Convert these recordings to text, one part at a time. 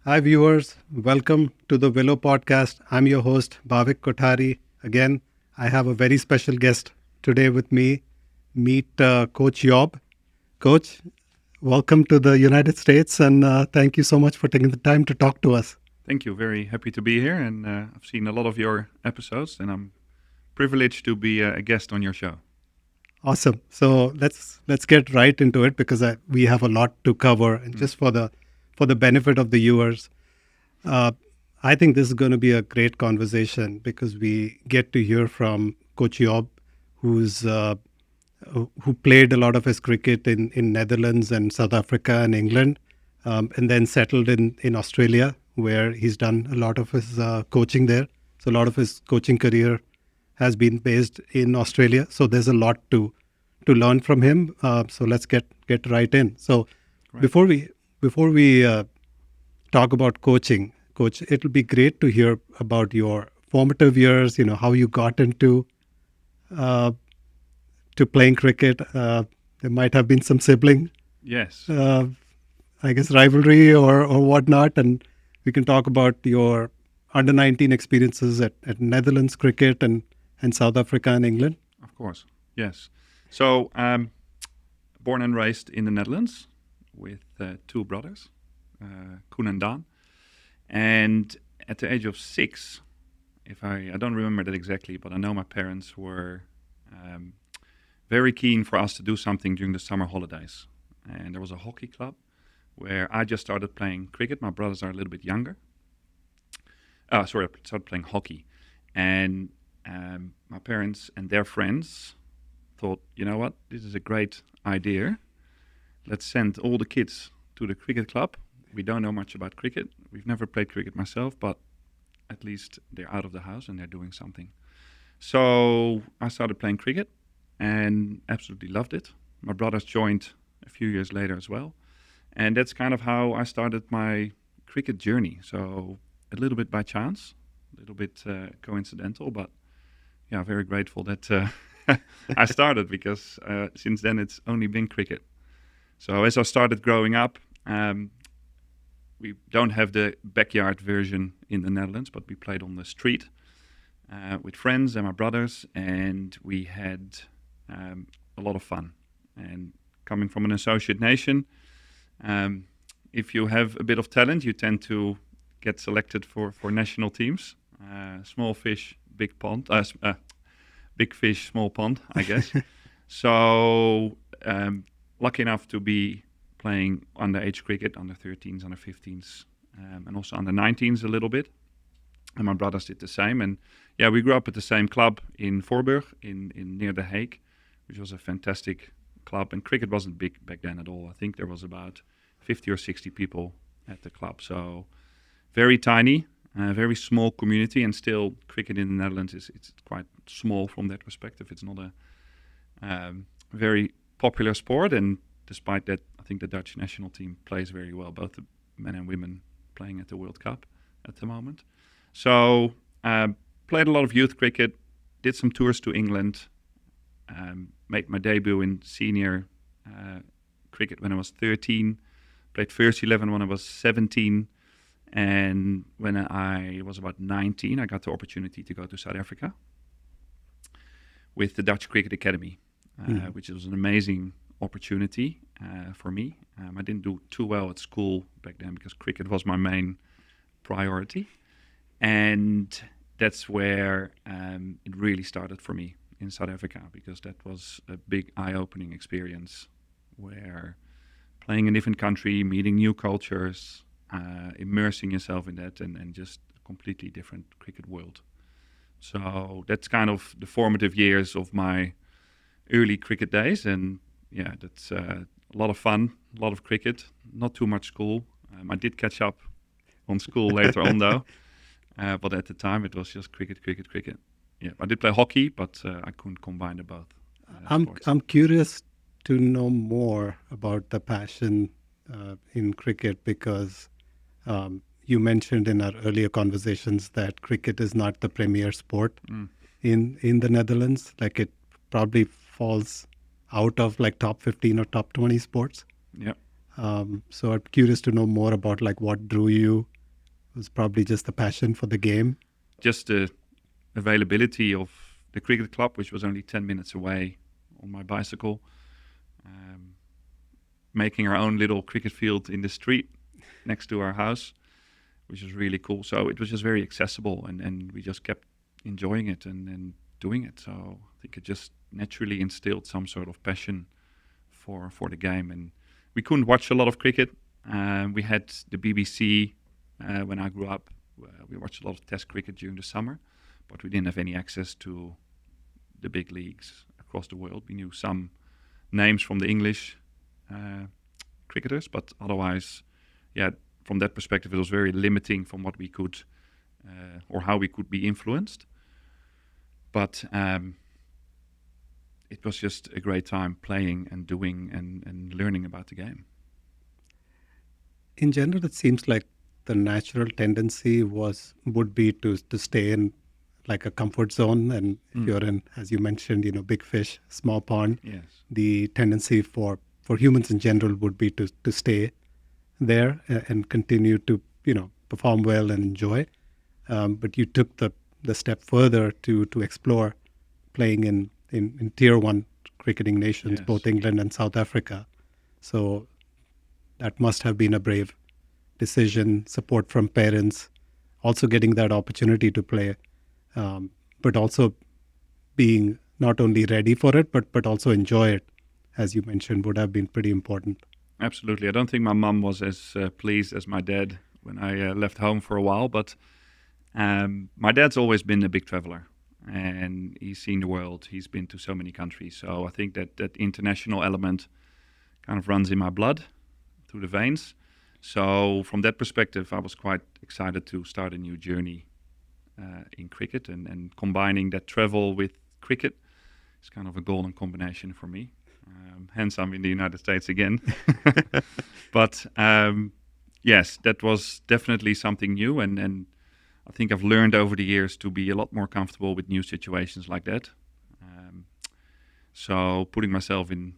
Hi, viewers. Welcome to the Vllow podcast. I'm your host, Bhavik Kothari. Again, I have a very special guest today with me. Meet Coach Yob. Coach, welcome to the United States, and thank you so much for taking the time to talk to us. Thank you. Very happy to be here, and I've seen a lot of your episodes, and I'm privileged to be a guest on your show. Awesome. So let's get right into it because we have a lot to cover, and Mm. just for the benefit of the viewers, uh, I think this is going to be a great conversation because we get to hear from Coach Yob, who's who played a lot of his cricket in Netherlands and South Africa and England, and then settled in Australia, where he's done a lot of his coaching there. So a lot of his coaching career has been based in Australia. So there's a lot to learn from him. So let's get right in. So Right. before we talk about coaching, Coach, it'll be great to hear about your formative years. You know how you got into uh, to playing cricket. There might have been some sibling, Yes. uh, I guess, rivalry or whatnot, and we can talk about your under 19 experiences at Netherlands cricket and South Africa and England. Of course. Yes. So, born and raised in the Netherlands with two brothers, Koen and Daan. And at the age of 6, if I don't remember that exactly, but I know my parents were um, very keen for us to do something during the summer holidays. And there was a hockey club where I just started playing cricket. My brothers are a little bit younger. Sorry, I started playing hockey. And my parents and their friends thought, you know what, this is a great idea. Let's send all the kids to the cricket club. We don't know much about cricket. We've never played cricket myself, but at least they're out of the house and they're doing something. So I started playing cricket and absolutely loved it. My brothers joined a few years later as well. And that's kind of how I started my cricket journey. So a little bit by chance, a little bit coincidental, but yeah, very grateful that I started because since then it's only been cricket. So as I started growing up, we don't have the backyard version in the Netherlands, but we played on the street with friends and my brothers, and we had a lot of fun. And coming from an associate nation, um, if you have a bit of talent, you tend to get selected for national teams. Small fish, big pond. Big fish, small pond, I guess. So lucky enough to be playing underage cricket, under 13s, under 15s, and also under 19s a little bit. And my brothers did the same. And yeah, we grew up at the same club in Voorburg, in near The Hague, which was a fantastic club. And cricket wasn't big back then at all. I think there was about 50 or 60 people at the club. So very tiny, very small community. And still, cricket in the Netherlands is it's quite small from that perspective. It's not a very popular sport. And despite that, I think the Dutch national team plays very well, both the men and women playing at the World Cup at the moment. So played a lot of youth cricket, did some tours to England, made my debut in senior cricket when I was 13, played first 11 when I was 17, and when I was about 19, I got the opportunity to go to South Africa with the Dutch Cricket Academy, which was an amazing opportunity for me. I didn't do too well at school back then because cricket was my main priority. And that's where it really started for me in South Africa because that was a big eye-opening experience where playing in a different country, meeting new cultures, immersing yourself in that and just a completely different cricket world. So that's kind of the formative years of my early cricket days. And yeah, that's a lot of fun, a lot of cricket, not too much school. I did catch up on school later on though. But at the time, it was just cricket, cricket, cricket. Yeah, I did play hockey, but I couldn't combine the both sports. I'm curious to know more about the passion in cricket because you mentioned in our earlier conversations that cricket is not the premier sport Mm. in the Netherlands. Like it probably falls out of like top 15 or top 20 sports. Yeah. So I'm curious to know more about like what drew you It was probably just the passion for the game. Just the availability of the cricket club, which was only 10 minutes away on my bicycle, um, making our own little cricket field in the street next to our house, which was really cool. So it was just very accessible, and we just kept enjoying it and doing it. So I think it just naturally instilled some sort of passion for the game. And we couldn't watch a lot of cricket. We had the BBC when I grew up. We watched a lot of Test cricket during the summer, but we didn't have any access to the big leagues across the world. We knew some names from the English cricketers, but otherwise, yeah, from that perspective, it was very limiting from what we could or how we could be influenced. But it was just a great time playing and doing and learning about the game. In general, it seems like the natural tendency would be to stay in like a comfort zone. And if you're in, as you mentioned, big fish, small pond, Yes. the tendency for humans in general would be to stay there and continue to perform well and enjoy. But you took the step further to explore playing in tier one cricketing nations, Yes. both England and South Africa. So that must have been a brave decision, support from parents, also getting that opportunity to play, but also being not only ready for it, but also enjoy it, as you mentioned, would have been pretty important. Absolutely. I don't think my mum was as pleased as my dad when I left home for a while, but my dad's always been a big traveler and he's seen the world. He's been to so many countries. So I think that international element kind of runs in my blood through the veins. So from that perspective, I was quite excited to start a new journey in cricket, and combining that travel with cricket is kind of a golden combination for me. Hence, I'm in the United States again. But yes, that was definitely something new, and I think I've learned over the years to be a lot more comfortable with new situations like that. So putting myself in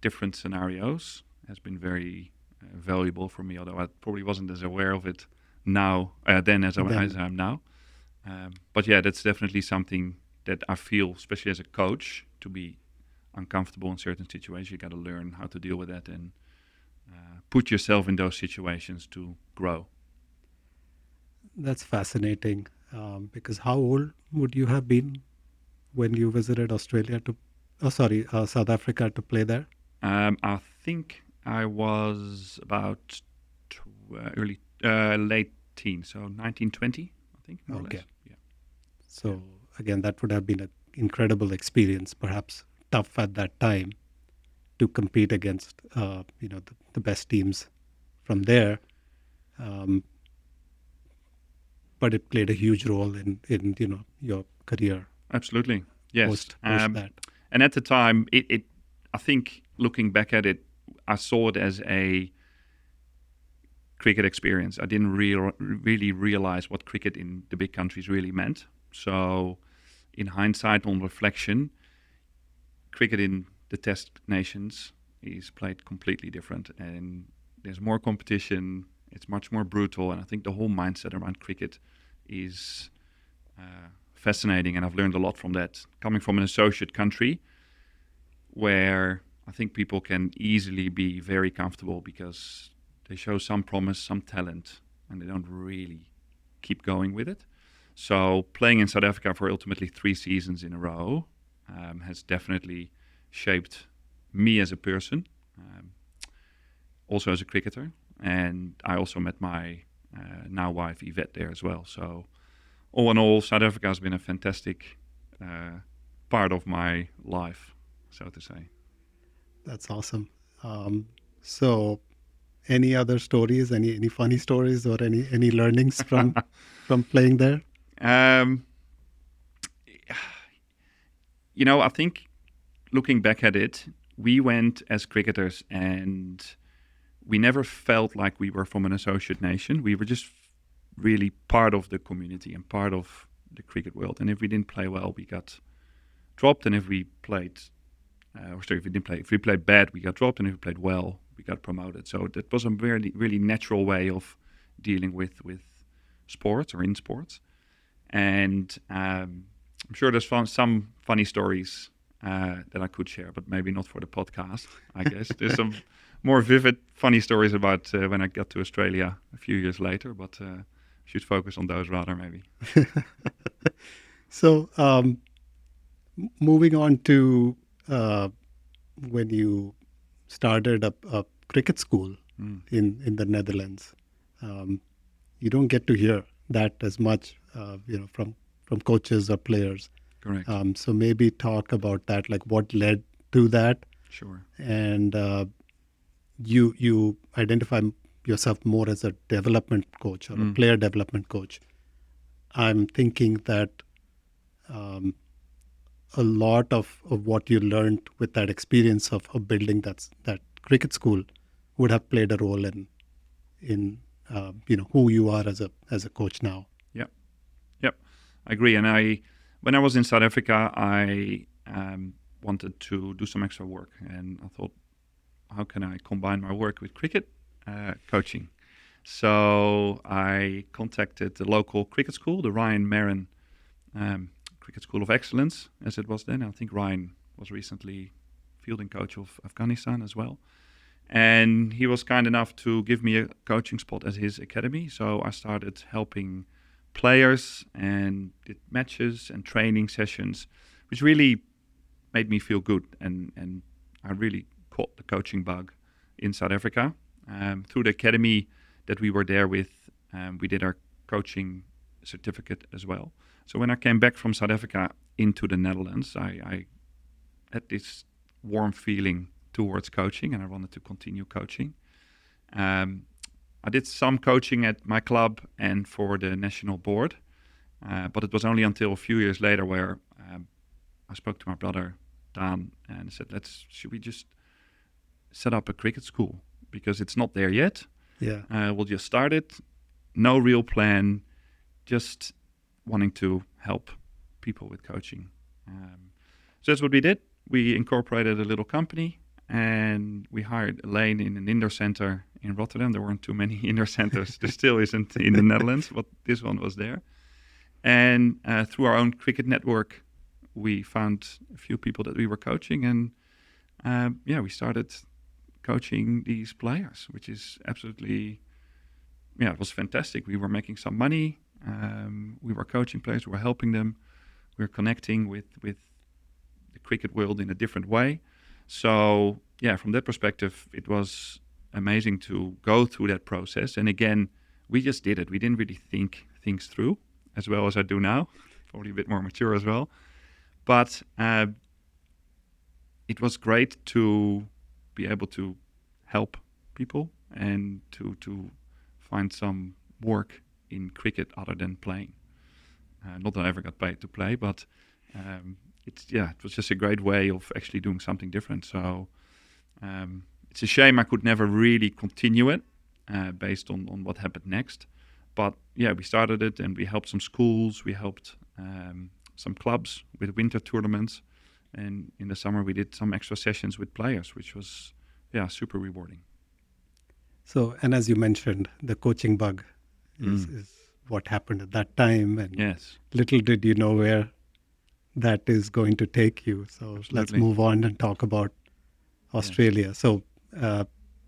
different scenarios has been very valuable for me, although I probably wasn't as aware of it now then as I am now. But yeah, that's definitely something that I feel, especially as a coach, to be uncomfortable in certain situations. You got to learn how to deal with that and put yourself in those situations to grow. That's fascinating. Because how old would you have been when you visited Australia South Africa to play there? I think I was about late teens, so 1920, I think, more or Okay. less. Yeah. So again, that would have been an incredible experience, perhaps tough at that time to compete against, the best teams from there. Um, but it played a huge role in your career Absolutely. Yes. post that. And at the time, it I think looking back at it, I saw it as a cricket experience. I didn't really realize what cricket in the big countries really meant. So, in hindsight, on reflection, cricket in the Test nations is played completely different, and there's more competition. It's much more brutal, and I think the whole mindset around cricket is fascinating, and I've learned a lot from that. Coming from an associate country, where I think people can easily be very comfortable because they show some promise, some talent, and they don't really keep going with it. So playing in South Africa for ultimately 3 seasons in a row has definitely shaped me as a person, also as a cricketer. And I also met my now wife Yvette there as well. So all in all, South Africa has been a fantastic part of my life, so to say. That's awesome. So, any other stories? Any funny stories or any learnings from playing there? Um, I think looking back at it, we went as cricketers and we never felt like we were from an associate nation. We were just really part of the community and part of the cricket world. And if we didn't play well, we got dropped. And if we played, if we played bad, we got dropped. And if we played well, we got promoted. So that was a really, really natural way of dealing with sports or in sports. And I'm sure there's some funny stories that I could share, but maybe not for the podcast, I guess. There's some more vivid, funny stories about when I got to Australia a few years later, but should focus on those rather, maybe. So, moving on to when you started a cricket school Mm, in the Netherlands, um, you don't get to hear that as much, from coaches or players. correct. So maybe talk about that, like what led to that, Sure. and you identify yourself more as a development coach or a Mm, player development coach. I'm thinking that um, a lot of what you learned with that experience of building that cricket school would have played a role in who you are as a coach now. yep. Yep. I agree. And when I was in South Africa, I wanted to do some extra work. And I thought, how can I combine my work with cricket coaching? So I contacted the local cricket school, the Ryan Marin Cricket School of Excellence, as it was then. I think Ryan was recently fielding coach of Afghanistan as well. And he was kind enough to give me a coaching spot at his academy. So I started helping players and did matches and training sessions, which really made me feel good. And I really caught the coaching bug in South Africa. Through the academy that we were there with, we did our coaching certificate as well. So when I came back from South Africa into the Netherlands, I had this warm feeling towards coaching, and I wanted to continue coaching. Um, I did some coaching at my club and for the national board, but it was only until a few years later where I spoke to my brother Dan and said, should we just set up a cricket school, because it's not there yet. Yeah. We'll just start it. No real plan, just wanting to help people with coaching. So that's what we did. We incorporated a little company and we hired Elaine in an indoor center in Rotterdam. There weren't too many indoor centers. There still isn't in the Netherlands, but this one was there. And through our own cricket network, we found a few people that we were coaching, and we started coaching these players, which is absolutely, it was fantastic. We were making some money. We were coaching players. We were helping them. We were connecting with the cricket world in a different way. So from that perspective, it was amazing to go through that process. And again, we just did it. We didn't really think things through as well as I do now. Probably a bit more mature as well. But it was great to be able to help people and to find some work in cricket other than playing. Not that I ever got paid to play, but it was just a great way of actually doing something different. So it's a shame I could never really continue it based on what happened next. But we started it and we helped some schools, we helped some clubs with winter tournaments, and in the summer we did some extra sessions with players, which was super rewarding. So, and as you mentioned, the coaching bug is what happened at that time, and Yes, little did you know where that is going to take you. So let's absolutely. move on and talk about Australia. So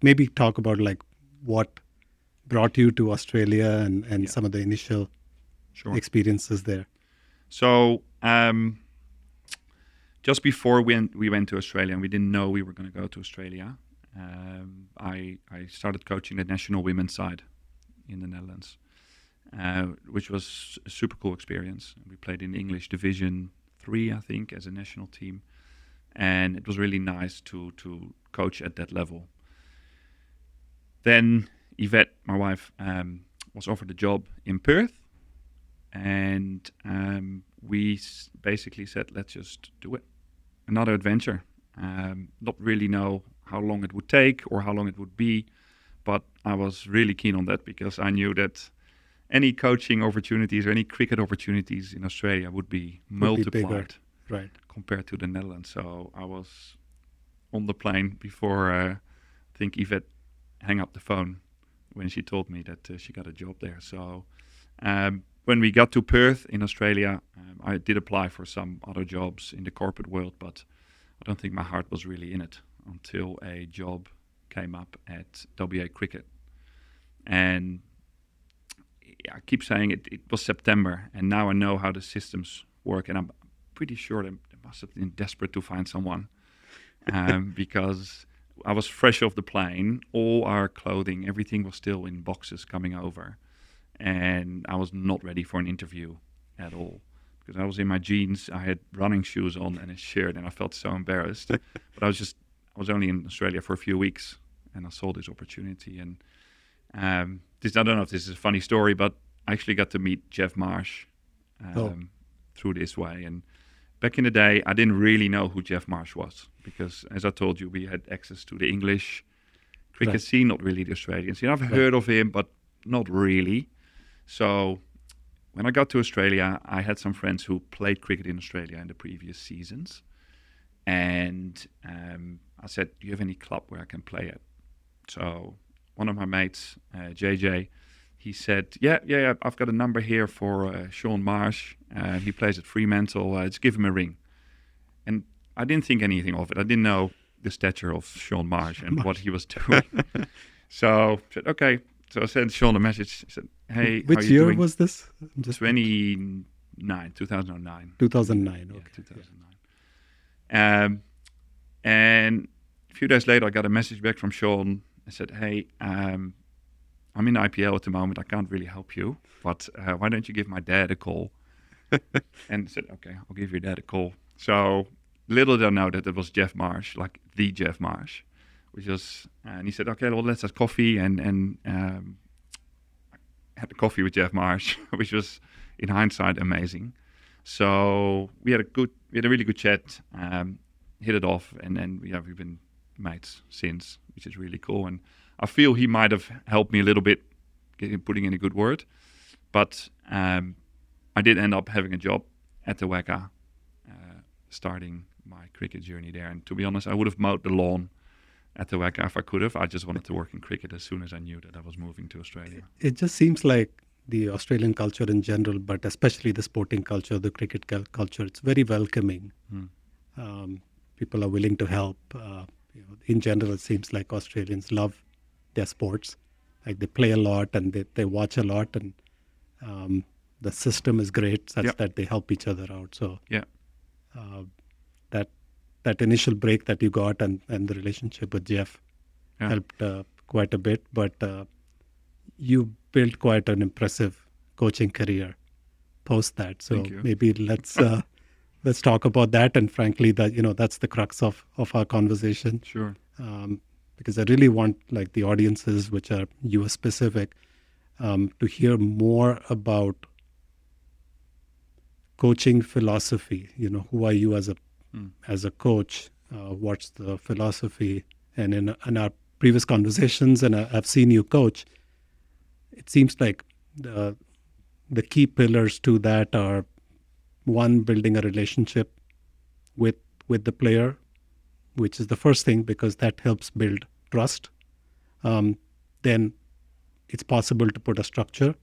maybe talk about like what brought you to Australia and some of the initial Sure. experiences there. So just before we went to Australia, and we didn't know we were going to go to Australia, I started coaching the national women's side in the Netherlands, which was a super cool experience. We played in English Division 3, I think, as a national team, and it was really nice to coach at that level. Then Yvette, my wife, was offered a job in Perth, and we basically said, let's just do it. Another adventure. Not really know how long it would take or how long it would be, but I was really keen on that because I knew that any coaching opportunities or any cricket opportunities in Australia would be multiplied Right. compared to the Netherlands. So I was on the plane before I think Yvette hung up the phone when she told me that she got a job there. So When we got to Perth in Australia, I did apply for some other jobs in the corporate world, but I don't think my heart was really in it until a job came up at WA Cricket. And I keep saying it was September, and now I know how the systems work, and I'm pretty sure they must have been desperate to find someone because I was fresh off the plane. All our clothing, everything was still in boxes coming over, and I was not ready for an interview at all because I was in my jeans, I had running shoes on and a shirt, and I felt so embarrassed. But I was only in Australia for a few weeks, and I saw this opportunity. And I don't know if this is a funny story, but I actually got to meet Jeff Marsh through this way. And back in the day, I didn't really know who Jeff Marsh was because, as I told you, we had access to the English cricket scene, not really the Australian scene. I've heard of him, but not really. So when I got to Australia, I had some friends who played cricket in Australia in the previous seasons. And I said, do you have any club where I can play at? So one of my mates, JJ, he said, yeah, I've got a number here for Sean Marsh. He plays at Fremantle. Just give him a ring. And I didn't think anything of it. I didn't know the stature of Sean Marsh and what he was doing. So I said, okay. So I sent Sean a message. I said, hey, which how are you year doing? was this? 2009. 2009. Okay. Yeah, 2009. And a few days later, I got a message back from Sean. I said, hey, I'm in IPL at the moment. I can't really help you, but why don't you give my dad a call? And I said, okay, I'll give your dad a call. So little did I know that it was Jeff Marsh, like the Jeff Marsh, which was, and he said, okay, well, let's have coffee. And had a coffee with Jeff Marsh, which was in hindsight amazing. So we had a really good chat, hit it off, and then we've been mates since, which is really cool. And I feel he might have helped me a little bit, putting in a good word. But I did end up having a job at the WACA, starting my cricket journey there. And to be honest, I would have mowed the lawn at the WACA if I could have. I just wanted to work in cricket as soon as I knew that I was moving to Australia. It just seems like the Australian culture in general, but especially the sporting culture, the cricket culture, it's very welcoming. People are willing to help. In general, it seems like Australians love their sports. Like they play a lot and they watch a lot, and the system is great such that they help each other out. So that initial break that you got and the relationship with Jeff helped quite a bit. But you built quite an impressive coaching career post that. So maybe let's talk about that. And frankly, that's the crux of our conversation. Sure. Because I really want like the audiences, which are US specific, to hear more about coaching philosophy. Who are you as a coach? What's the philosophy? And in our previous conversations, and I've seen you coach, it seems like the key pillars to that are, one, building a relationship with the player, which is the first thing because that helps build trust. Then it's possible to put a structure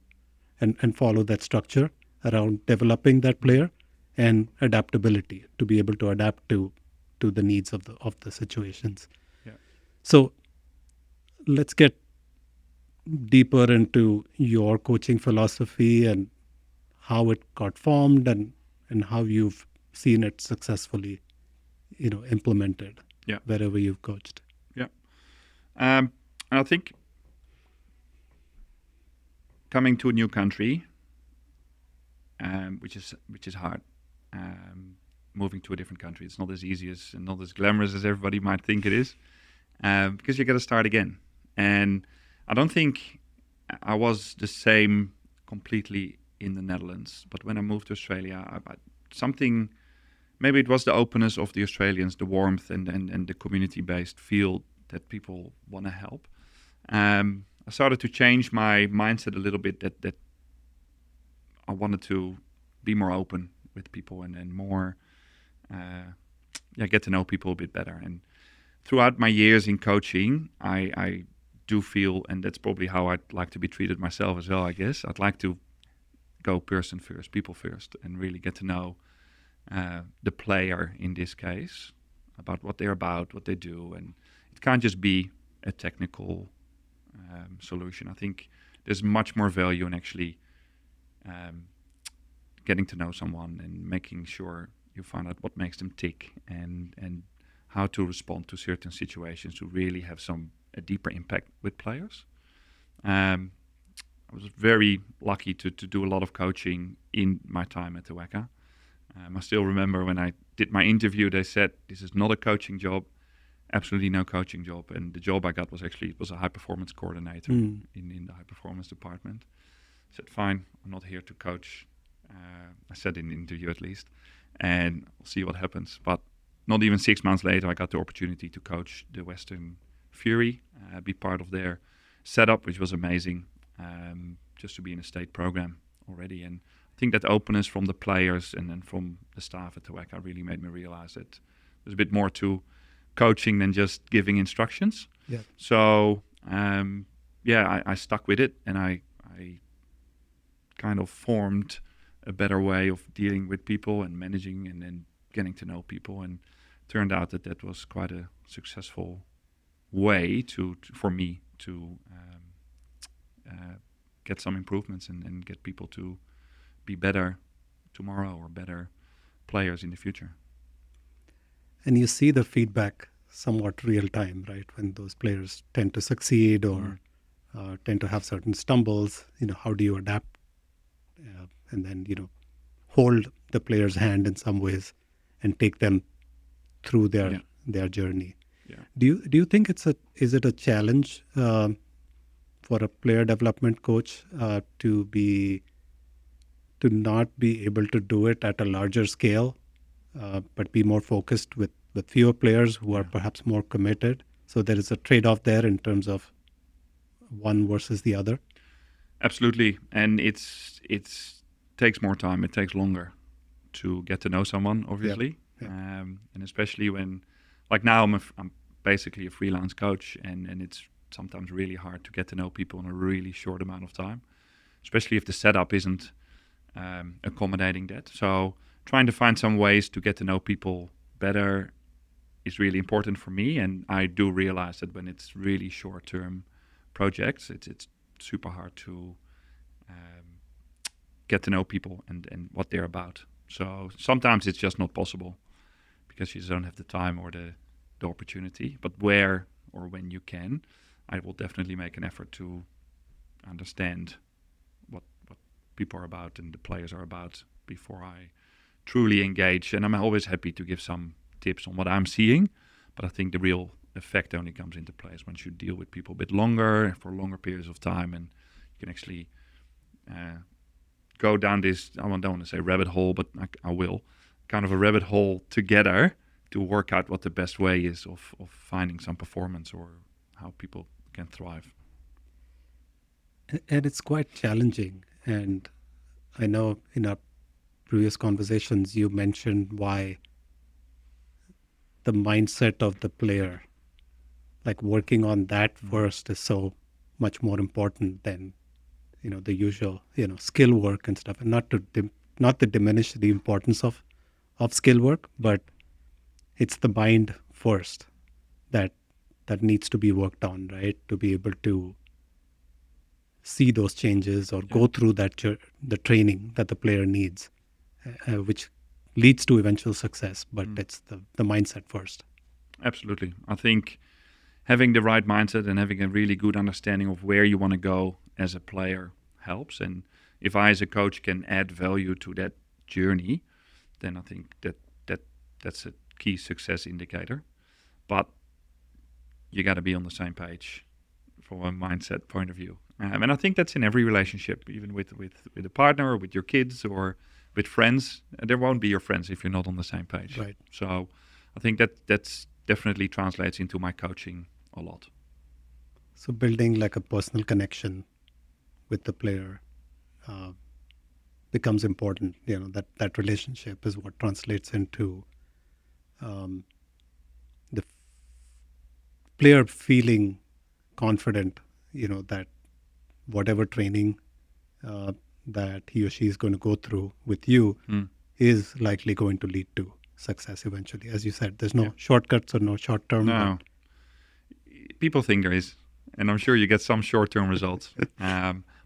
and follow that structure around developing that player, and adaptability, to be able to adapt to the needs of the situations. Yeah. So let's get deeper into your coaching philosophy and how it got formed and how you've seen it successfully, implemented wherever you've coached. Yeah. And I think coming to a new country, which is hard, moving to a different country, it's not as easy and not as glamorous as everybody might think it is, because you got to start again. And I don't think I was the same completely in the Netherlands, but when I moved to Australia, something, maybe it was the openness of the Australians, the warmth and the community-based feel that people want to help. I started to change my mindset a little bit, that I wanted to be more open with people and more, get to know people a bit better. And throughout my years in coaching, I do feel, and that's probably how I'd like to be treated myself as well, I guess. I'd like to go person first, people first, and really get to know the player in this case about what they're about, what they do, and it can't just be a technical solution. I think there's much more value in actually um, getting to know someone and making sure you find out what makes them tick and how to respond to certain situations to really have a deeper impact with players. Um, I was very lucky to do a lot of coaching in my time at the WACA. I still remember when I did my interview, they said, this is not a coaching job, absolutely no coaching job. And the job I got was actually, it was a high performance coordinator in the high performance department. I said, fine, I'm not here to coach. I said in the interview at least, and we'll see what happens. But not even 6 months later, I got the opportunity to coach the Western Fury, be part of their setup, which was amazing, just to be in a state program already. And I think that openness from the players and then from the staff at the WACA really made me realize that there's a bit more to coaching than just giving instructions. Yeah. So, I stuck with it, and I kind of formed a better way of dealing with people and managing and then getting to know people, and turned out that was quite a successful way for me to get some improvements and get people to be better tomorrow or better players in the future. And you see the feedback somewhat real time, right? When those players tend to succeed or tend to have certain stumbles, how do you adapt? And then, hold the player's hand in some ways and take them through Yeah. their journey. Yeah. Do you think is it a challenge for a player development coach to not be able to do it at a larger scale, but be more focused with fewer players who are perhaps more committed? So there is a trade-off there in terms of one versus the other. Absolutely, and it's takes more time. It takes longer to get to know someone, obviously, Yep. and especially when, like now, I'm basically a freelance coach, and it's sometimes really hard to get to know people in a really short amount of time, especially if the setup isn't accommodating that. So trying to find some ways to get to know people better is really important for me, and I do realize that when it's really short-term projects, it's super hard to get to know people and what they're about. So sometimes it's just not possible because you just don't have the time or the opportunity. But where or when you can, I will definitely make an effort to understand what people are about and the players are about before I truly engage. And I'm always happy to give some tips on what I'm seeing, but I think the real effect only comes into place once you deal with people a bit longer for longer periods of time, and you can actually go down this, I don't want to say rabbit hole, but I will, kind of a rabbit hole together to work out what the best way is of finding some performance or how people can thrive. And it's quite challenging. And I know in our previous conversations, you mentioned why the mindset of the player, like working on that first, is so much more important than the usual skill work and stuff. And not to diminish the importance of skill work, but it's the mind first that needs to be worked on, right? To be able to see those changes or go through the training that the player needs, which leads to eventual success. But it's the mindset first. Absolutely. I think having the right mindset and having a really good understanding of where you want to go as a player helps. And if I, as a coach, can add value to that journey, then I think that's a key success indicator. But you got to be on the same page from a mindset point of view. And I think that's in every relationship, even with a partner or with your kids or with friends. There won't be your friends if you're not on the same page. Right. So I think that's definitely translates into my coaching a lot. So building like a personal connection with the player becomes important. That relationship is what translates into the player feeling confident. That whatever training that he or she is going to go through with you Mm. is likely going to lead to success eventually. As you said, there's Yeah. no shortcuts or no short term, but No, people think there is, and I'm sure you get some short-term results.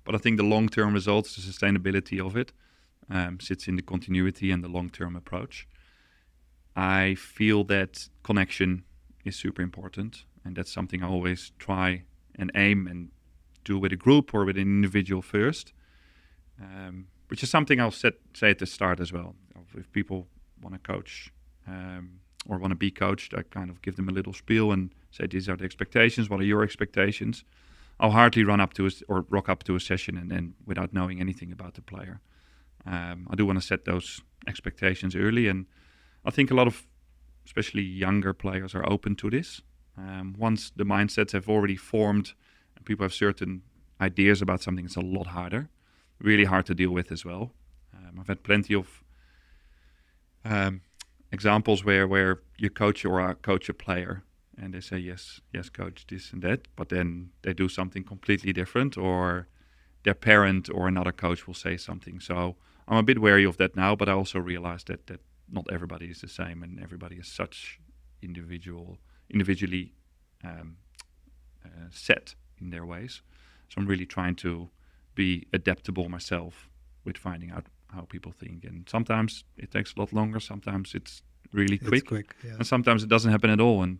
But I think the long-term results, the sustainability of it, sits in the continuity and the long-term approach. I feel that connection is super important, and that's something I always try and aim and do with a group or with an individual first, which is something I'll say at the start as well. If people want to coach or want to be coached, I kind of give them a little spiel and say, these are the expectations. What are your expectations? I'll hardly run up to or rock up to a session and then without knowing anything about the player. I do want to set those expectations early, and I think a lot of, especially younger players, are open to this. Once the mindsets have already formed and people have certain ideas about something, it's a lot harder, really hard to deal with as well. I've had plenty of examples where you coach or coach a player and they say, yes, coach, this and that, but then they do something completely different, or their parent or another coach will say something. So I'm a bit wary of that now, but I also realize that not everybody is the same, and everybody is such individually set in their ways. So I'm really trying to be adaptable myself with finding out how people think. And sometimes it takes a lot longer. Sometimes it's really it's quick. quick. Yeah. And sometimes it doesn't happen at all. And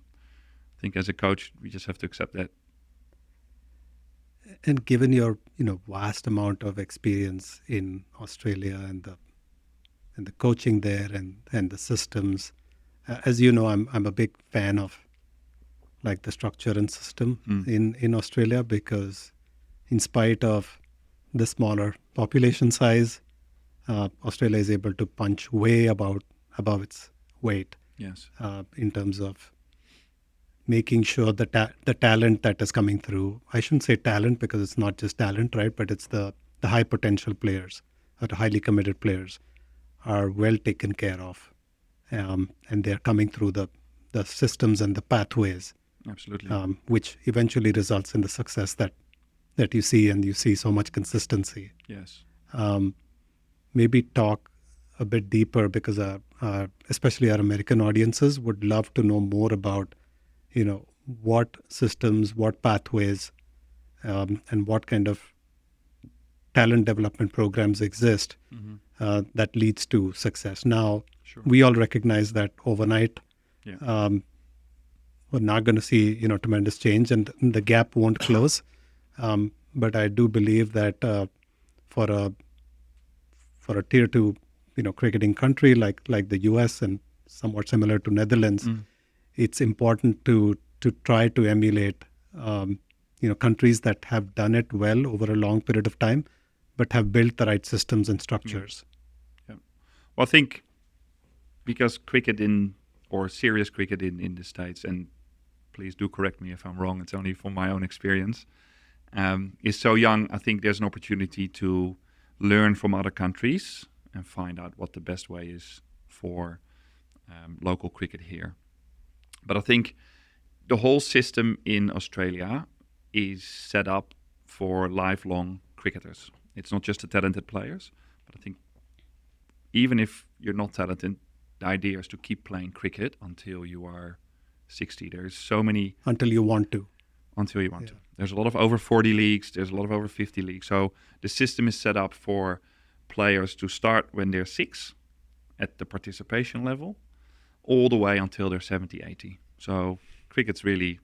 I think as a coach, we just have to accept that. And given your vast amount of experience in Australia and the coaching there and the systems, as you know, I'm a big fan of like the structure and system in Australia, because in spite of the smaller population size, Australia is able to punch way above its weight Yes. in terms of making sure the talent that is coming through. I shouldn't say talent because it's not just talent, right? But it's the high potential players or the highly committed players are well taken care of, and they're coming through the systems and the pathways, Absolutely. which eventually results in the success that you see, and you see so much consistency. Yes. Maybe talk a bit deeper, because especially our American audiences would love to know more about, what systems, what pathways, and what kind of talent development programs exist that leads to success. Now, Sure. we all recognize that overnight, Yeah. we're not going to see, tremendous change, and the gap won't close. But I do believe that for a tier two, cricketing country like the U.S. and somewhat similar to Netherlands, it's important to try to emulate, countries that have done it well over a long period of time, but have built the right systems and structures. Yeah. Well, I think because cricket or serious cricket in the States, and please do correct me if I'm wrong, it's only from my own experience, is so young. I think there's an opportunity to learn from other countries and find out what the best way is for local cricket here. But I think the whole system in Australia is set up for lifelong cricketers. It's not just the talented players, but I think even if you're not talented, the idea is to keep playing cricket until you are 60. There's so many Until you want to. until you want to. There's a lot of over 40 leagues. There's a lot of over 50 leagues. So the system is set up for players to start when they're 6 at the participation level, all the way until they're 70, 80. So cricket's really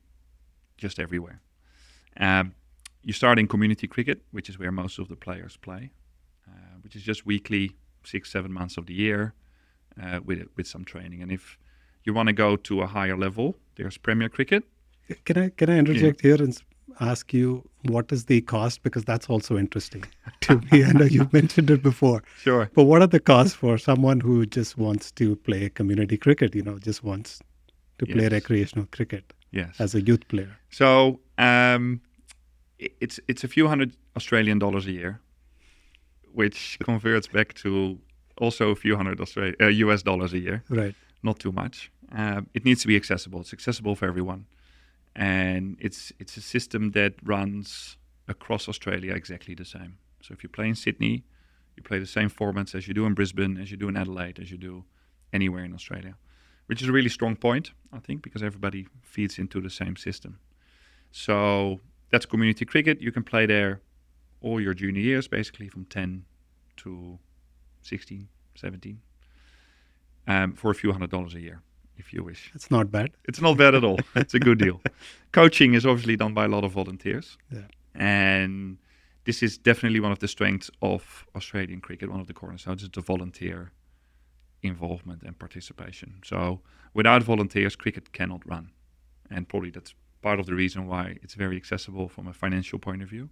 just everywhere. You start in community cricket, which is where most of the players play, which is just weekly, 6-7 months of the year, with some training. And if you want to go to a higher level, there's Premier Cricket. Can I interject here and ask you, what is the cost? Because that's also interesting to me. I know you've mentioned it before. Sure. But what are the costs for someone who just wants to play community cricket, just wants to play Yes. recreational cricket Yes. as a youth player? So it's a few hundred Australian dollars a year, which converts back to also a few hundred US dollars a year. Right. Not too much. It needs to be accessible. It's accessible for everyone, and it's a system that runs across Australia exactly the same. So if you play in Sydney, You play the same formats as you do in Brisbane, as you do in Adelaide, as you do anywhere in Australia, which is a really strong point, I think, because everybody feeds into the same system. So that's community cricket. You can play there all your junior years, basically from 10 to 16, 17, for a few $100s a year, if you wish. It's not bad. It's not bad at all. It's a good deal. Coaching is obviously done by a lot of volunteers. Yeah. And this is definitely one of the strengths of Australian cricket, one of the cornerstones is the volunteer involvement and participation. So without volunteers, cricket cannot run. And probably that's part of the reason why it's very accessible from a financial point of view.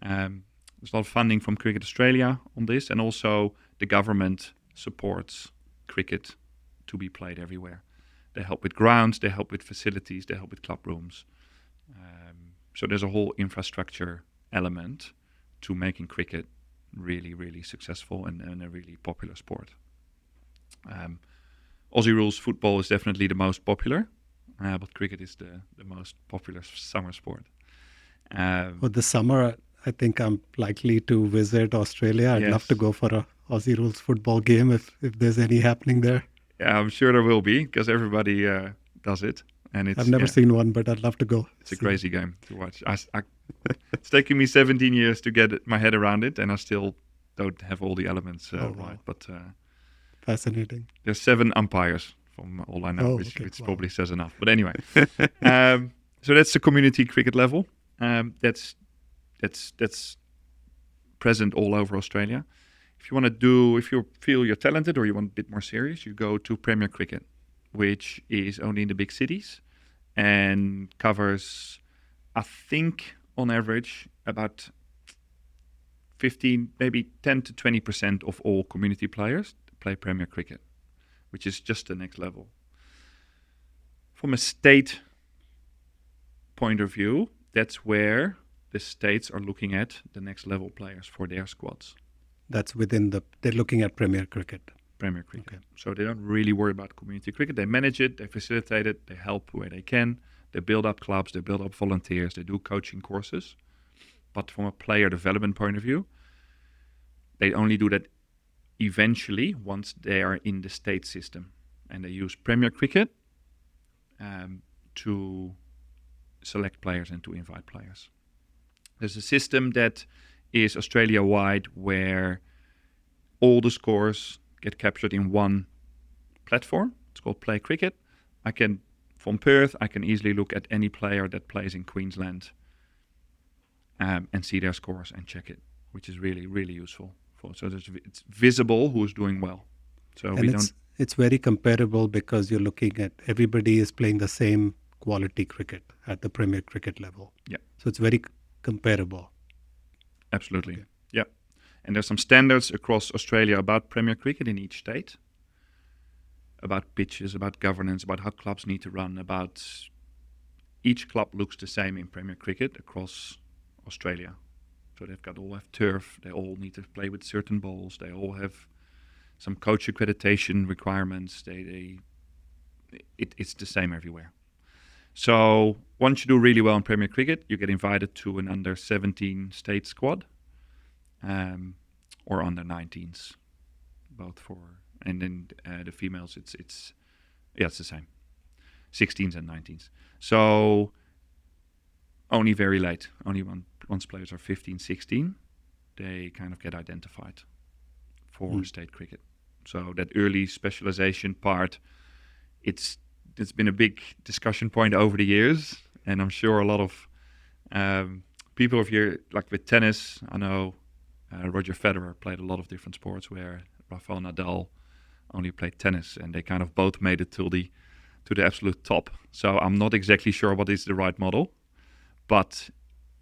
There's a lot of funding from Cricket Australia on this, and also the government supports cricket to be played everywhere. They help with grounds, they help with facilities, they help with club rooms. So there's a whole infrastructure element to making cricket really, really successful and a really popular sport. Aussie rules football is definitely the most popular, but cricket is the most popular summer sport. For the summer, I think I'm likely to visit Australia. I'd love to go for a Aussie rules football game if there's any happening there. Yeah, I'm sure there will be, because everybody does it. And I've never seen one, but I'd love to go. It's a crazy game to watch. It's taken me 17 years to get my head around it, and I still don't have all the elements right. But fascinating. There's 7 umpires, from all I know, which probably says enough. But anyway, so that's the community cricket level. That's present all over Australia. If you feel you're talented or you want a bit more serious, you go to Premier Cricket, which is only in the big cities and covers, I think, on average, about 15, maybe 10 to 20% of all community players play Premier Cricket, which is just the next level. From a state point of view, that's where the states are looking at the next level players for their squads. That's they're looking at Premier Cricket. Premier Cricket. Okay. So they don't really worry about community cricket. They manage it, they facilitate it, they help where they can, they build up clubs, they build up volunteers, they do coaching courses. But from a player development point of view, they only do that eventually once they are in the state system. And they use Premier Cricket to select players and to invite players. There's a system that is Australia-wide where all the scores get captured in one platform. It's called Play Cricket. From Perth, I can easily look at any player that plays in Queensland and see their scores and check it, which is really, really useful. So it's visible who's doing well. So it's very comparable because you're looking at everybody is playing the same quality cricket at the Premier Cricket level. Yeah. So it's very comparable. Absolutely. Okay. Yeah. And there's some standards across Australia about Premier Cricket in each state, about pitches, about governance, about how clubs need to run, about each club looks the same in Premier Cricket across Australia. So all have turf, they all need to play with certain balls, they all have some coach accreditation requirements, it's the same everywhere. So once you do really well in Premier Cricket, you get invited to an under 17 state squad, or under 19s, both and then the females, it's the same, 16s and 19s. So only very late, only once players are 15, 16, they kind of get identified for state cricket. So that early specialization part, it's been a big discussion point over the years, and I'm sure a lot of people here, like with tennis, I know Roger Federer played a lot of different sports where Rafael Nadal only played tennis, and they kind of both made it to the absolute top. So I'm not exactly sure what is the right model, but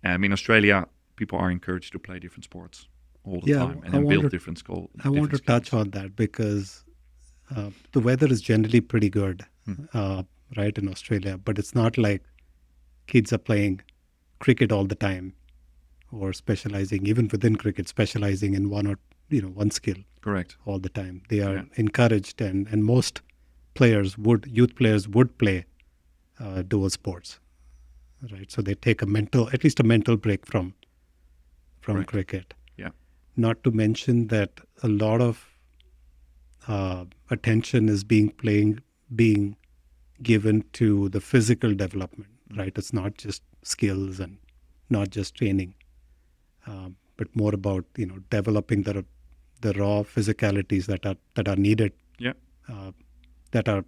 in Australia, people are encouraged to play different sports all the time and then build different skills. I want to touch on that because the weather is generally pretty good, right, in Australia, but it's not like kids are playing cricket all the time or specializing, even within cricket, specializing in one skill. Correct. All the time. They are encouraged, and most youth players would play dual sports, right? So they take at least a mental break from cricket. Yeah. Not to mention that a lot of attention is being given to the physical development, right? It's not just skills and not just training, but more about developing the raw physicalities that are needed, Yeah. that are,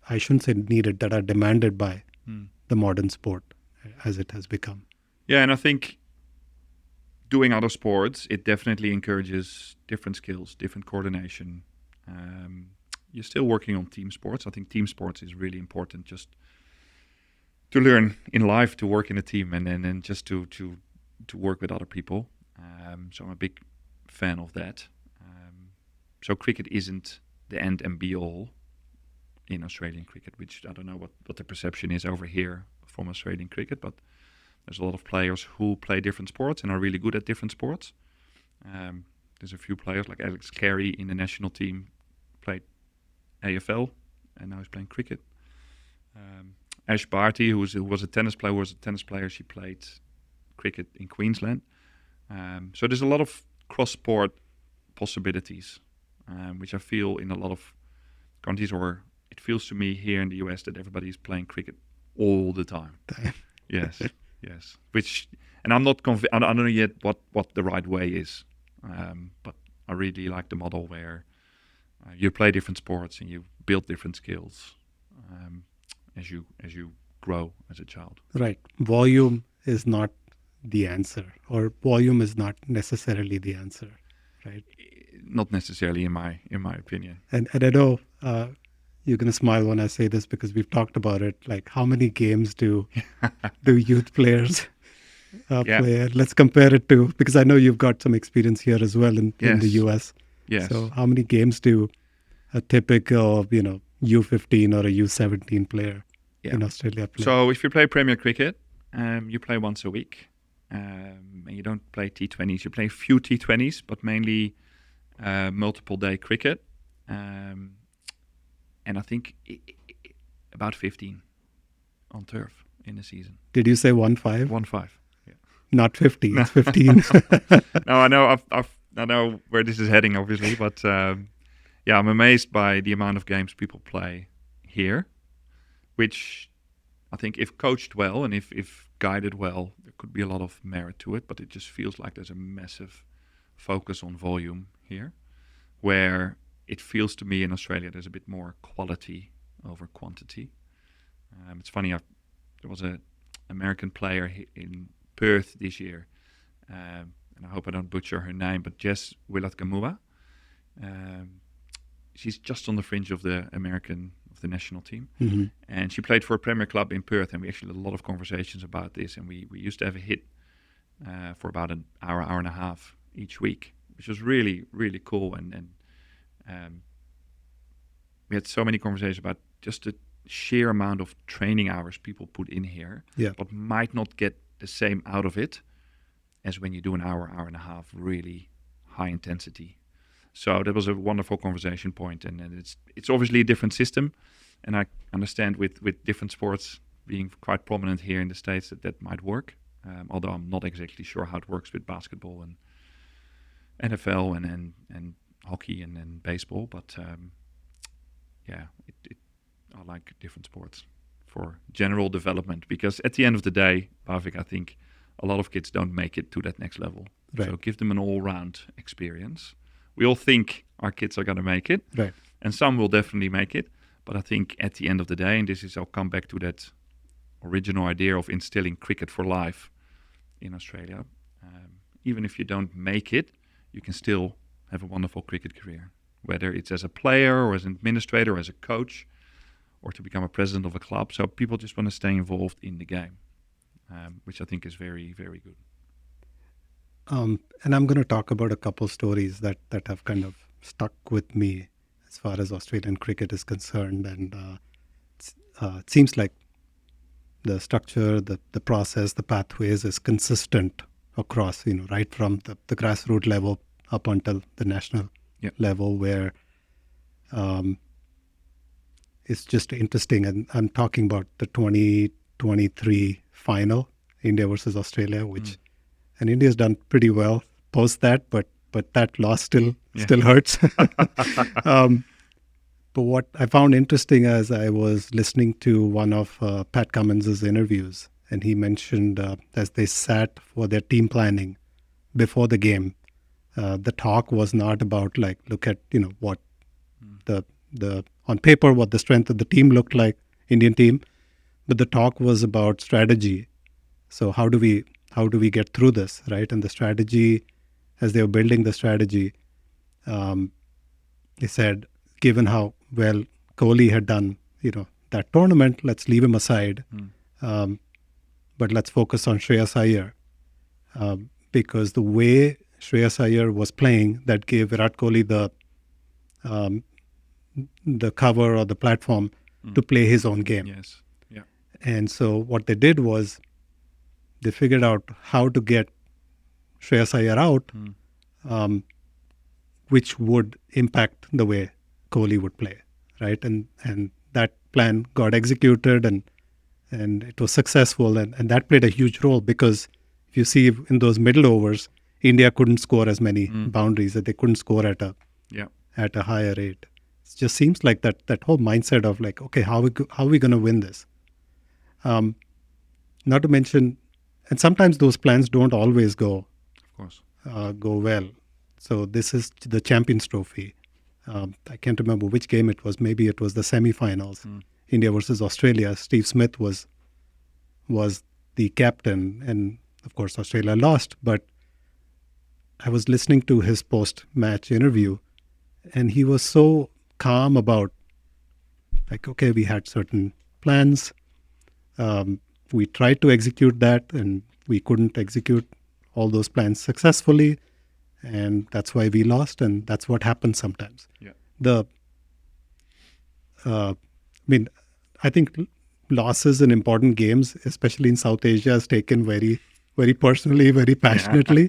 I shouldn't say needed, that are demanded by Mm. the modern sport as it has become. Yeah, and I think doing other sports, it definitely encourages different skills, different coordination. You're still working on team sports. I think team sports is really important, just to learn in life to work in a team, and then just to work with other people. So I'm a big fan of that. So cricket isn't the end and be all in Australian cricket, which I don't know what the perception is over here from Australian cricket, but there's a lot of players who play different sports and are really good at different sports. There's a few players like Alex Carey in the national team, played AFL, and now he's playing cricket. Ash Barty, who was a tennis player, she played cricket in Queensland. So there's a lot of cross-sport possibilities, which I feel in a lot of countries, or it feels to me here in the US that everybody's playing cricket all the time. Yes, yes. And I'm not convinced. I don't know yet what the right way is, but I really like the model where you play different sports and you build different skills as you grow as a child. Right. Volume is not the answer, or volume is not necessarily the answer, right? Not necessarily, in my opinion. And I know you're going to smile when I say this because we've talked about it. Like, how many games do youth players play? Let's compare it to, because I know you've got some experience here as well in the US. Yes. So how many games do a typical, U15 or a U17 player in Australia play? So if you play Premier Cricket, you play once a week. And you don't play T20s. You play a few T20s, but mainly multiple day cricket. And I think about 15 on turf in a season. Did you say 1-5? 1-5. Yeah. Not 50. It's 15. No, I know where this is heading, obviously, but I'm amazed by the amount of games people play here, which I think if coached well and if guided well, there could be a lot of merit to it, but it just feels like there's a massive focus on volume here, where it feels to me in Australia there's a bit more quality over quantity. It's funny, there was an American player in Perth this year, and I hope I don't butcher her name, but Jess Willett-Gamua. She's just on the fringe of the national team, and she played for a Premier club in Perth, and we actually had a lot of conversations about this, and we used to have a hit for about an hour and a half each week, which was really, really cool, and we had so many conversations about just the sheer amount of training hours people put in here, but might not get the same out of it as when you do an hour and a half really high intensity. So that was a wonderful conversation point, and it's obviously a different system, and I understand with different sports being quite prominent here in the States that might work, although I'm not exactly sure how it works with basketball and NFL and hockey and baseball, but I like different sports for general development, because at the end of the day, Bhavik, I think a lot of kids don't make it to that next level. Right. So give them an all-round experience. We all think our kids are going to make it, right, and some will definitely make it. But I think at the end of the day, and I'll come back to that original idea of instilling cricket for life in Australia. Even if you don't make it, you can still have a wonderful cricket career, whether it's as a player or as an administrator or as a coach or to become a president of a club. So people just want to stay involved in the game, which I think is very, very good. And I'm going to talk about a couple stories that have kind of stuck with me as far as Australian cricket is concerned. And it seems like the structure, the process, the pathways is consistent across, right from the grassroots level up until the national level, where it's just interesting. And I'm talking about the 2023 final, India versus Australia, which... And India's done pretty well post that, but but that loss still Yeah. still hurts. um, but what I found interesting as I was listening to one of Pat Cummins's interviews, and he mentioned as they sat for their team planning before the game, the talk was not about like look at what the on paper what the strength of the team looked like, Indian team, but the talk was about strategy. So how do we get through this, right? And the strategy, as they were building the strategy, um, they said, given how well Kohli had done, that tournament, let's leave him aside, um, but let's focus on Shreyas Iyer, because the way Shreyas Iyer was playing, that gave Virat Kohli um, the cover or the platform to play his own game. Yes. Yeah. And so what they did was they figured out how to get Shreyas Iyer out, um, which would impact the way Kohli would play, right? And that plan got executed, and it was successful, and that played a huge role, because if you see in those middle overs, India couldn't score as many boundaries, that they couldn't score Yeah. at a higher rate. It just seems like that whole mindset of like, okay, how are we going to win this? Not to mention, and sometimes those plans don't always Of course. go well. So this is the Champions Trophy. I can't remember which game it was. Maybe it was the semi-finals, India versus Australia. Steve Smith was the captain, and of course Australia lost. But I was listening to his post-match interview, and he was so calm about like, okay, we had certain plans. We tried to execute that, and we couldn't execute all those plans successfully, and that's why we lost, and that's what happens sometimes. Yeah. The I mean, I think losses in important games, especially in South Asia, is taken very, very personally, very passionately.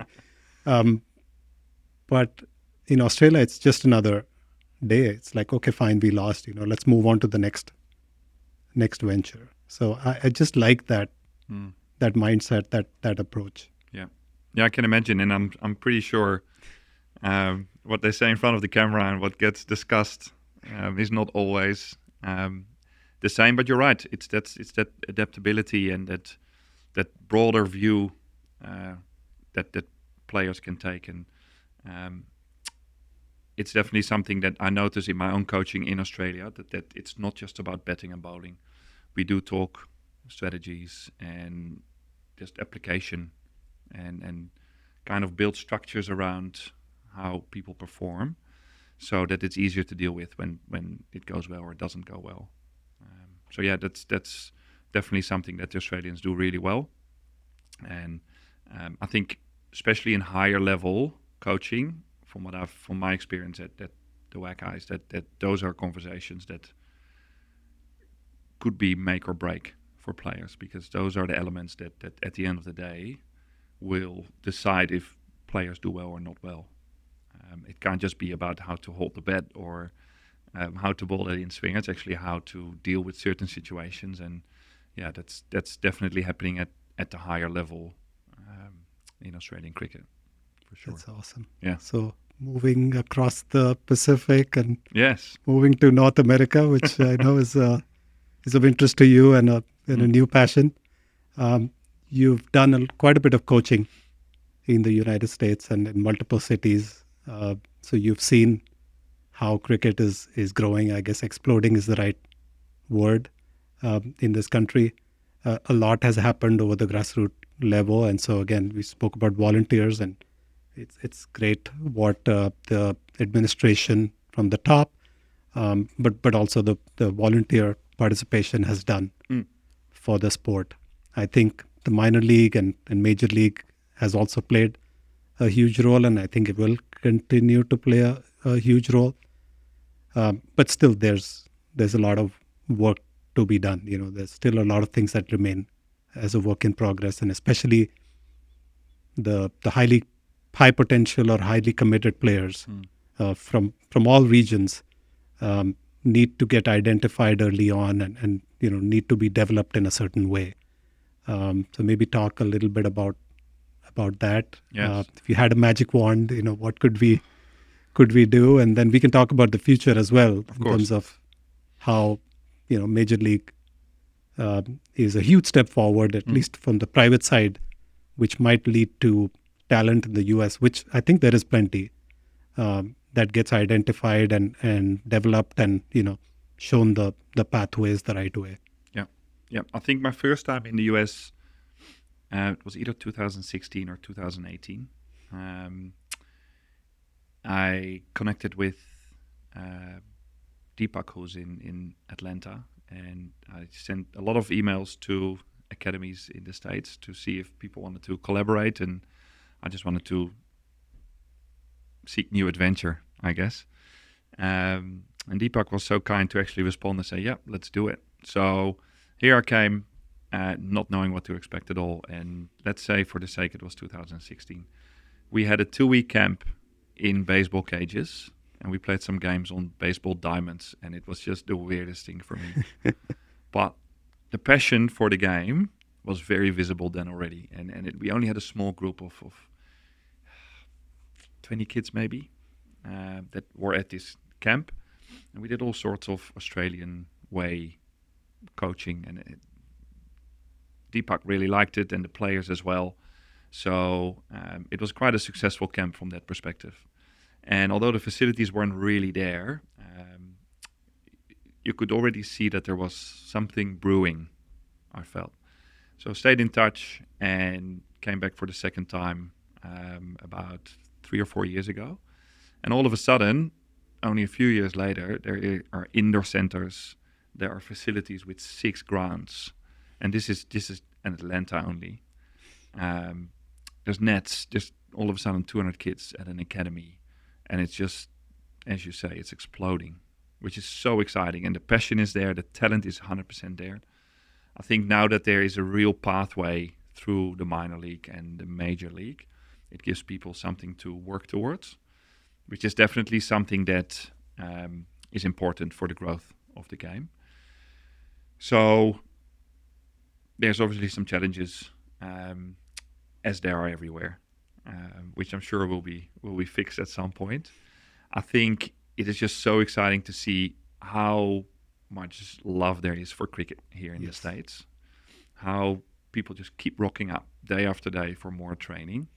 But in Australia, it's just another day. It's like, okay, fine, we lost. Let's move on to the next venture. So I just like that mindset, that approach. Yeah. Yeah, I can imagine, and I'm pretty sure what they say in front of the camera and what gets discussed is not always the same. But you're right. It's that adaptability and that broader view that players can take, and it's definitely something that I notice in my own coaching in Australia. That it's not just about batting and bowling. We do talk strategies and just application and kind of build structures around how people perform, so that it's easier to deal with when it goes well or it doesn't go well. So yeah, that's definitely something that the Australians do really well, and I think especially in higher level coaching, from my experience at the WAC that those are conversations that could be make or break for players, because those are the elements that at the end of the day will decide if players do well or not well. It can't just be about how to hold the bat or how to bowl it in swing. It's actually how to deal with certain situations, and yeah, that's definitely happening at the higher level in Australian cricket, for sure. That's awesome. Yeah. So moving across the Pacific and Yes. moving to North America, which I know is of interest to you and a new passion. You've done quite a bit of coaching in the United States and in multiple cities. So you've seen how cricket is growing. I guess exploding is the right word in this country. A lot has happened over the grassroots level, and so again, we spoke about volunteers, and it's great what the administration from the top, but also the volunteer participation has done for the sport. I think the minor league and major league has also played a huge role, and I think it will continue to play a huge role. But still, there's a lot of work to be done. There's still a lot of things that remain as a work in progress, and especially the high potential or highly committed players from all regions need to get identified early on, and need to be developed in a certain way. So maybe talk a little bit about about that. Yes. If you had a magic wand, what could we do? And then we can talk about the future as well Of in course. terms of how Major League is a huge step forward, at least from the private side, which might lead to talent in the US, which I think there is plenty that gets identified and developed and shown the pathways the right way. Yeah. Yeah. I think my first time in the US, it was either 2016 or 2018. I connected with Deepak, who's in Atlanta, and I sent a lot of emails to academies in the States to see if people wanted to collaborate, and I just wanted to seek new adventure, I guess. And Deepak was so kind to actually respond and say, "Yeah, let's do it." So here I came, not knowing what to expect at all. And let's say, for the sake, it was 2016. We had a 2-week camp in baseball cages, and we played some games on baseball diamonds, and it was just the weirdest thing for me. But the passion for the game was very visible then already, and we only had a small group of 20 kids maybe that were at this camp, and we did all sorts of Australian way coaching, and Deepak really liked it, and the players as well. So it was quite a successful camp from that perspective. And although the facilities weren't really there, you could already see that there was something brewing, I felt. So stayed in touch and came back for the second time about 3 or 4 years ago. And all of a sudden, only a few years later, there are indoor centers, there are facilities with 6 grounds. And this is in Atlanta only. There's nets, just all of a sudden 200 kids at an academy. And it's just, as you say, it's exploding, which is so exciting. And the passion is there, the talent is 100% there. I think now that there is a real pathway through the minor league and the major league, it gives people something to work towards, which is definitely something that is important for the growth of the game. So there's obviously some challenges, as there are everywhere, which I'm sure will be fixed at some point. I think it is just so exciting to see how much love there is for cricket here in the States, how people just keep rocking up day after day for more training.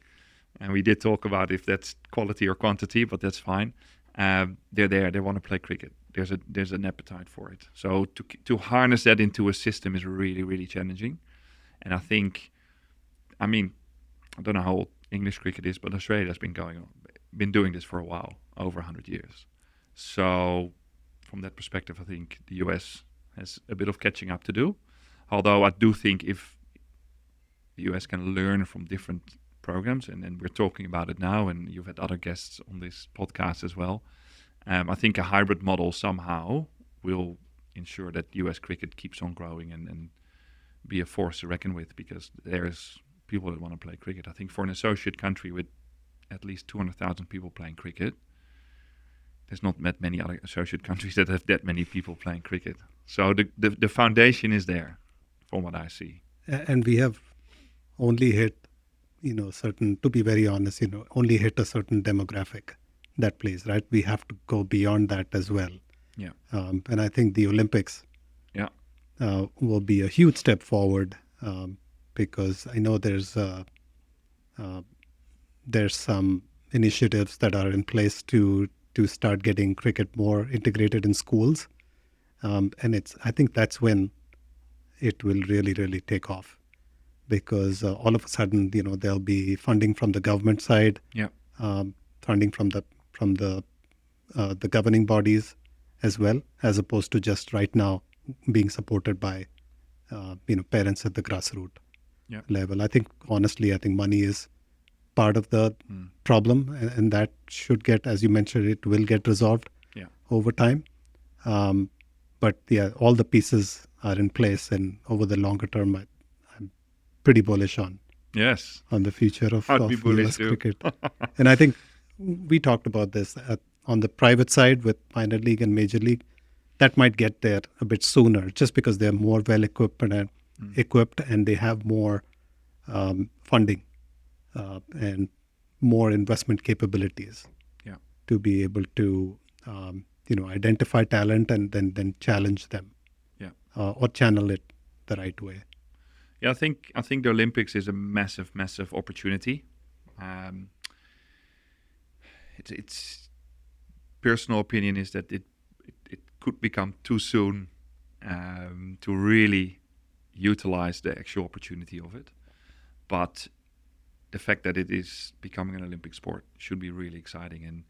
And we did talk about if that's quality or quantity, but that's fine. They're there. They want to play cricket. There's an appetite for it. So to harness that into a system is really, really challenging. And I think, I don't know how old English cricket is, but Australia's been doing this for a while, over 100 years. So from that perspective, I think the US has a bit of catching up to do. Although I do think if the US can learn from different programs, and we're talking about it now, and you've had other guests on this podcast as well, I think a hybrid model somehow will ensure that US cricket keeps on growing and be a force to reckon with, because there's people that want to play cricket. I think for an associate country with at least 200,000 people playing cricket, there's not that many other associate countries that have that many people playing cricket. So the foundation is there, from what I see. And we have only hit, to be very honest, only hit a certain demographic that plays, right? We have to go beyond that as well. Yeah. And I think the Olympics Yeah. will be a huge step forward, because I know there's some initiatives that are in place to start getting cricket more integrated in schools, and I think that's when it will really, really take off, because all of a sudden, there'll be funding from the government side, Yeah. funding from the governing bodies as well, as opposed to just right now being supported by parents at the grassroots Yeah. level. I think money is part of the problem, and that should get, as you mentioned, it will get resolved over time. But yeah, all the pieces are in place, and over the longer term, I'm pretty bullish on Yes. the future of I'd be bullish US too. cricket. And I think we talked about this on the private side with minor league and major league. That might get there a bit sooner, just because they're more well equipped and they have more funding and more investment capabilities Yeah. to be able to identify talent and then challenge them Yeah. or channel it the right way. Yeah, I think the Olympics is a massive opportunity. Um, it's personal opinion is that it could become too soon to really utilize the actual opportunity of it. But the fact that it is becoming an Olympic sport should be really exciting. And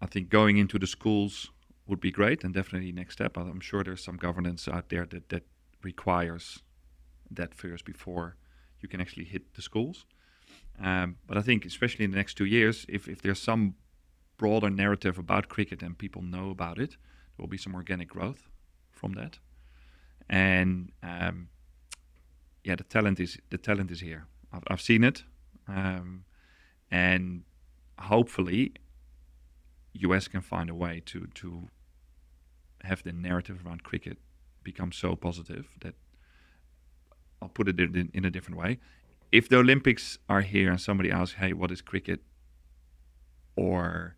I think going into the schools would be great and definitely next step. I'm sure there's some governance out there that requires that first before you can actually hit the schools. But I think especially in the next 2 years, if there's some broader narrative about cricket and people know about it, there will be some organic growth from that. And yeah, the talent is here. I've seen it, and hopefully, US can find a way to have the narrative around cricket become so positive that I'll put it in a different way. If the Olympics are here and somebody asks, "Hey, what is cricket?" or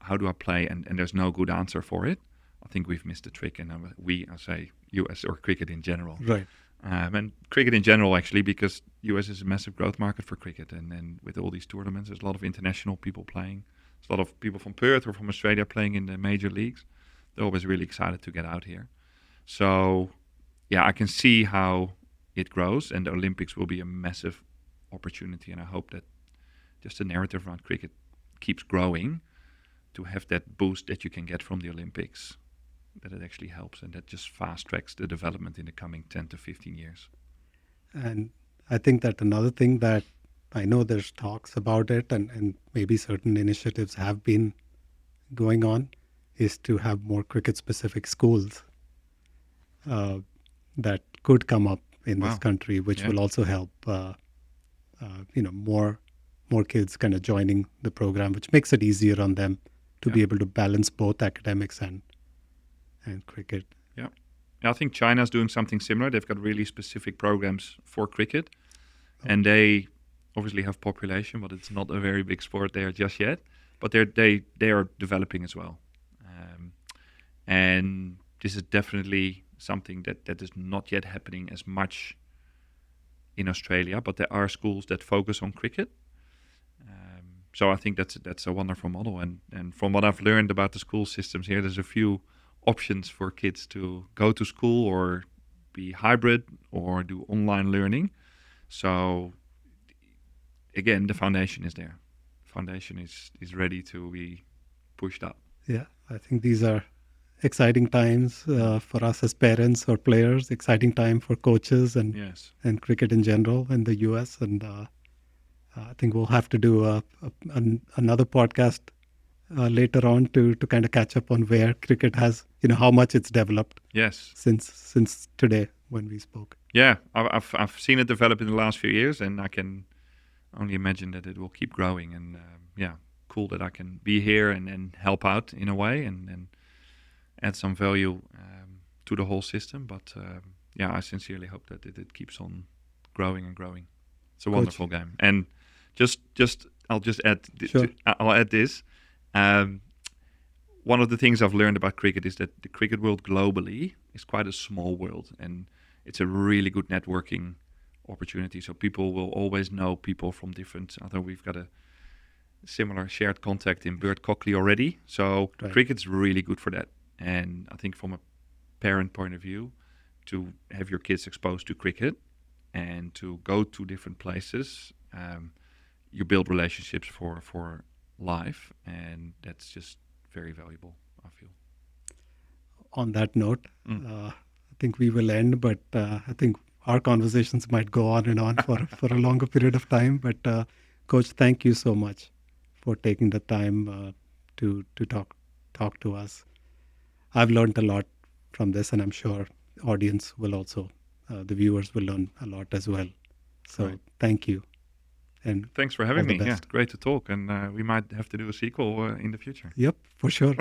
"How do I play?" and there's no good answer for it, I think we've missed the trick. And I say US or cricket in general. Right. And cricket in general, actually, because US is a massive growth market for cricket, and then with all these tournaments, there's a lot of international people playing. There's a lot of people from Perth or from Australia playing in the major leagues. They're always really excited to get out here. So, yeah, I can see how it grows, and the Olympics will be a massive opportunity. And I hope that just the narrative around cricket keeps growing to have that boost that you can get from the Olympics, that it actually helps and that just fast tracks the development in the coming 10 to 15 years. And I think that another thing that I know there's talks about it, and maybe certain initiatives have been going on, is to have more cricket specific schools uh, that could come up in this Wow. country, which Yeah. will also help more kids kind of joining the program, which makes it easier on them to be Yeah. able to balance both academics and cricket. Yeah. I think China's doing something similar. They've got really specific programs for cricket, and they obviously have population, but it's not a very big sport there just yet. But they are developing as well, and this is definitely something that is not yet happening as much in Australia. But there are schools that focus on cricket. So I think that's a wonderful model, and from what I've learned about the school systems here, there's a few options for kids to go to school or be hybrid or do online learning. So again, the foundation is there. Foundation is ready to be pushed up. Yeah, I think these are exciting times for us as parents or players. Exciting time for coaches Yes. and cricket in general in the US. And I think we'll have to do another podcast later on to kind of catch up on where cricket has, how much it's developed Yes. since today when we spoke. Yeah, I've seen it develop in the last few years, and I can only imagine that it will keep growing. And yeah, cool that I can be here and help out in a way and add some value to the whole system. But yeah, I sincerely hope that it keeps on growing and growing. It's a wonderful game. And I'll just add Sure. I'll add this. One of the things I've learned about cricket is that the cricket world globally is quite a small world, and it's a really good networking opportunity. So people will always know people from different. Although we've got a similar shared contact in Bert Cockley already, so Right. cricket's really good for that. And I think from a parent point of view, to have your kids exposed to cricket and to go to different places, you build relationships for life, and that's just very valuable, I feel. On that note, I think we will end, but I think our conversations might go on and on for a longer period of time. But Coach, thank you so much for taking the time to talk to us. I've learned a lot from this, and I'm sure audience will also, the viewers will learn a lot as well. So Right. thank you, and Thanks for all having the me. Yeah, best. great to talk, and we might have to do a sequel in the future. Yep, for sure.